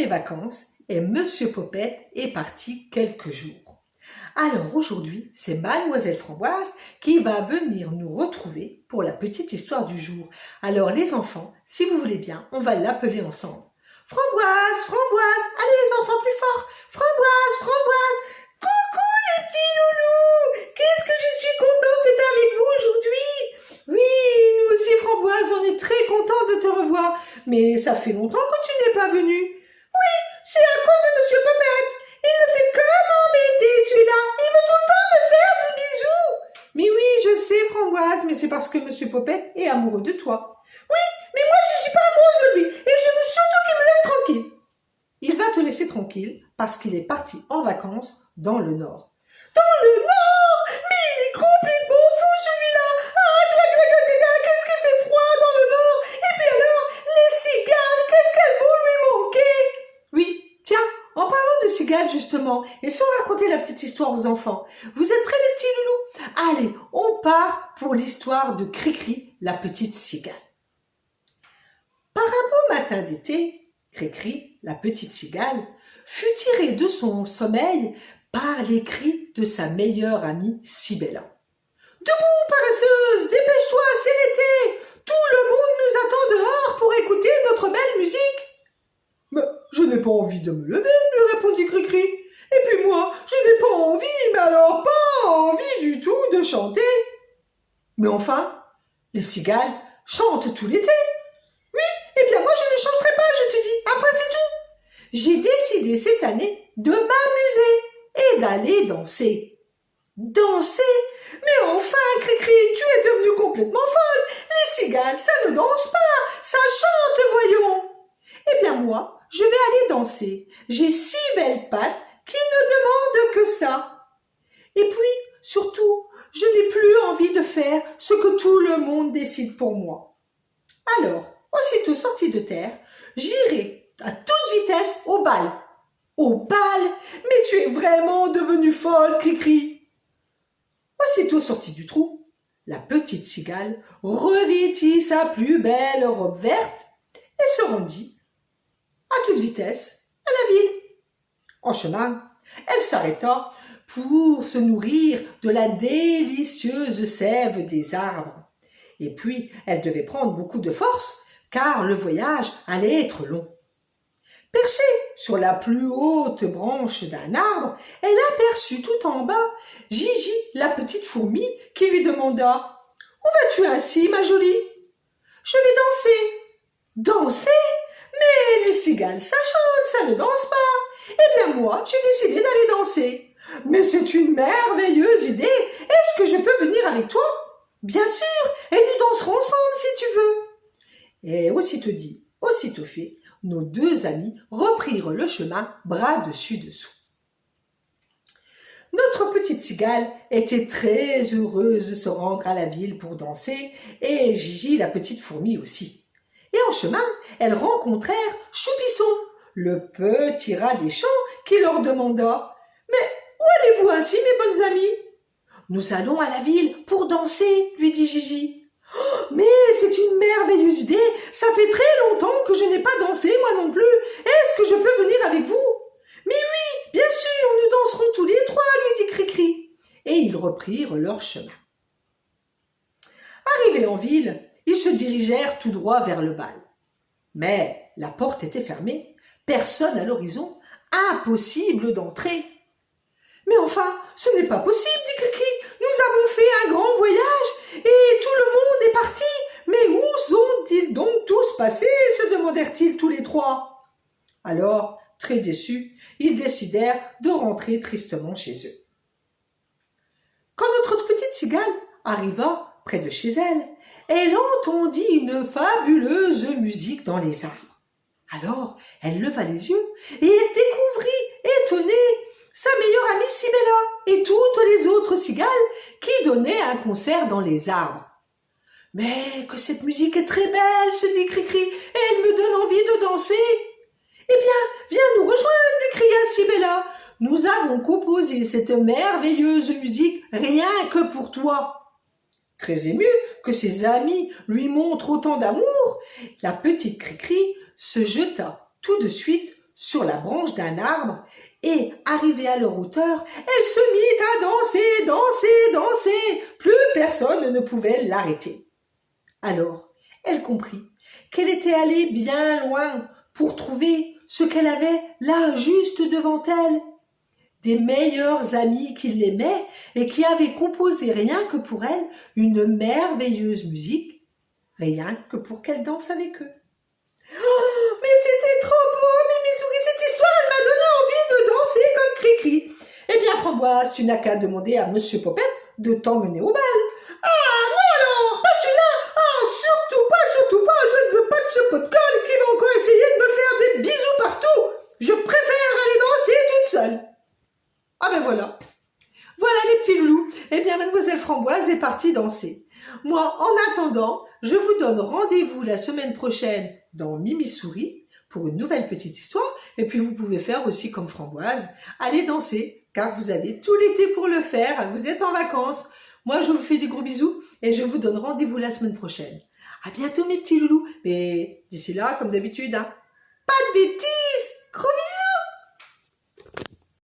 les vacances et Monsieur Popette est parti quelques jours. Alors aujourd'hui, c'est Mademoiselle Framboise qui va venir nous retrouver pour la petite histoire du jour. Alors les enfants, si vous voulez bien, on va l'appeler ensemble. Framboise, Framboise, allez les enfants plus fort. Framboise, Framboise, coucou les petits loulous. Qu'est-ce que je suis contente d'être avec vous aujourd'hui. Oui, nous aussi Framboise, on est très contents de te revoir. Mais ça fait longtemps que tu n'es pas venue. Oui, c'est à cause de Monsieur Popette. Il ne fait que m'embêter celui-là. Il veut tout le temps me faire des bisous. Mais oui, je sais Framboise, mais c'est parce que Monsieur Popette est amoureux de toi. Oui, mais moi je ne suis pas amoureuse de lui et je veux surtout qu'il me laisse tranquille. Il va te laisser tranquille parce qu'il est parti en vacances dans le Nord. Dans le Nord? Mais il est complètement fou celui-là. Ah, qu'est-ce qu'il fait froid dans le Nord. Et puis alors, les cigales, qu'est-ce qu'elles vont lui manquer? Oui, tiens, en parlant de cigales justement, et si on racontait la petite histoire aux enfants, vous êtes prêts les petits loulous? Allez, on part pour l'histoire de Cricri, la petite cigale. Par un beau matin d'été, Cricri, la petite cigale, fut tirée de son sommeil par les cris de sa meilleure amie Cybella. « Debout, paresseuse, dépêche-toi, c'est l'été. Tout le monde nous attend dehors pour écouter notre belle musique. »« Mais je n'ai pas envie de me lever, lui répondit Cricri. Et puis moi, je n'ai pas envie, mais alors pas envie du tout de chanter. »« Mais enfin, les cigales chantent tout l'été. » Eh bien, moi, je ne chanterai pas, je te dis. Après, c'est tout. J'ai décidé cette année de m'amuser et d'aller danser. Danser? Mais enfin, Cricri, tu es devenue complètement folle. Les cigales, ça ne danse pas, ça chante, voyons. Eh bien, moi, je vais aller danser. J'ai 6 belles pattes qui ne demandent que ça. Et puis, surtout, je n'ai plus envie de faire ce que tout le monde décide pour moi. Alors, aussitôt sorti de terre, j'irai à toute vitesse au bal. Au bal? Mais tu es vraiment devenue folle, Cricri. Aussitôt sortie du trou, la petite cigale revêtit sa plus belle robe verte et se rendit à toute vitesse à la ville. En chemin, elle s'arrêta pour se nourrir de la délicieuse sève des arbres. Et puis, elle devait prendre beaucoup de force car le voyage allait être long. Perchée sur la plus haute branche d'un arbre, elle aperçut tout en bas Gigi, la petite fourmi, qui lui demanda « Où vas-tu ainsi, ma jolie ?»« Je vais danser. »« Danser? Mais les cigales, ça chante, ça ne danse pas. Eh bien moi, j'ai décidé d'aller danser. Mais c'est une merveilleuse idée. Est-ce que je peux venir avec toi? Bien sûr, et nous danserons ensemble si tu veux. » Et aussitôt dit, aussitôt fait, nos 2 amis reprirent le chemin bras dessus dessous. Notre petite cigale était très heureuse de se rendre à la ville pour danser, et Gigi, la petite fourmi aussi. Et en chemin, elles rencontrèrent Choupisson, le petit rat des champs, qui leur demanda « Mais où allez-vous ainsi, mes bonnes amies ?»« Nous allons à la ville pour danser, lui dit Gigi. « Mais c'est une merveilleuse idée, ça fait très longtemps que je n'ai pas dansé, moi non plus. Est-ce que je peux venir avec vous? »« Mais oui, bien sûr, nous danserons tous les 3, lui dit Cricri. » Et ils reprirent leur chemin. Arrivés en ville, ils se dirigèrent tout droit vers le bal. Mais la porte était fermée, personne à l'horizon, impossible d'entrer. « Mais enfin, ce n'est pas possible, dit Cricri. Nous avons fait un grand voyage et tout le monde est parti. Mais où sont-ils donc tous passés? Se demandèrent-ils tous les 3. Alors, très déçus, ils décidèrent de rentrer tristement chez eux. Quand notre petite cigale arriva près de chez elle, elle entendit une fabuleuse musique dans les arbres. Alors, elle leva les yeux et elle découvrit, étonnée, sa meilleure amie Cybella et toutes les autres cigales qui donnaient un concert dans les arbres. « Mais que cette musique est très belle, se dit Cricri, et elle me donne envie de danser. »« Eh bien, viens nous rejoindre, lui cria Cybella. Nous avons composé cette merveilleuse musique rien que pour toi. » Très émue que ses amis lui montrent autant d'amour, la petite Cricri se jeta tout de suite sur la branche d'un arbre et, arrivée à leur hauteur, elle se mit à danser, danser, danser. Plus personne ne pouvait l'arrêter. Alors, elle comprit qu'elle était allée bien loin pour trouver ce qu'elle avait là juste devant elle. Des meilleurs amis qui l'aimaient et qui avaient composé rien que pour elle une merveilleuse musique, rien que pour qu'elle danse avec eux. Oh, mais c'était trop beau, Mimi Souris, cette histoire, elle m'a donné envie de danser comme Cricri. Eh bien, Framboise, tu n'as qu'à demander à Monsieur Popette de t'emmener au bal. Ah, non, pas celui-là. Ah, surtout pas, je ne veux pas de ce pot de colle qui va encore essayer de me faire des bisous partout. Je préfère aller danser toute seule. Ah ben voilà. Voilà les petits loulous. Eh bien, Mademoiselle Framboise est partie danser. Moi, en attendant, je vous donne rendez-vous la semaine prochaine dans Mimi Souris pour une nouvelle petite histoire. Et puis, vous pouvez faire aussi comme Framboise, aller danser, car vous avez tout l'été pour le faire. Vous êtes en vacances. Moi, je vous fais des gros bisous et je vous donne rendez-vous la semaine prochaine. À bientôt, mes petits loulous. Mais d'ici là, comme d'habitude, hein, pas de bêtises. Gros bisous.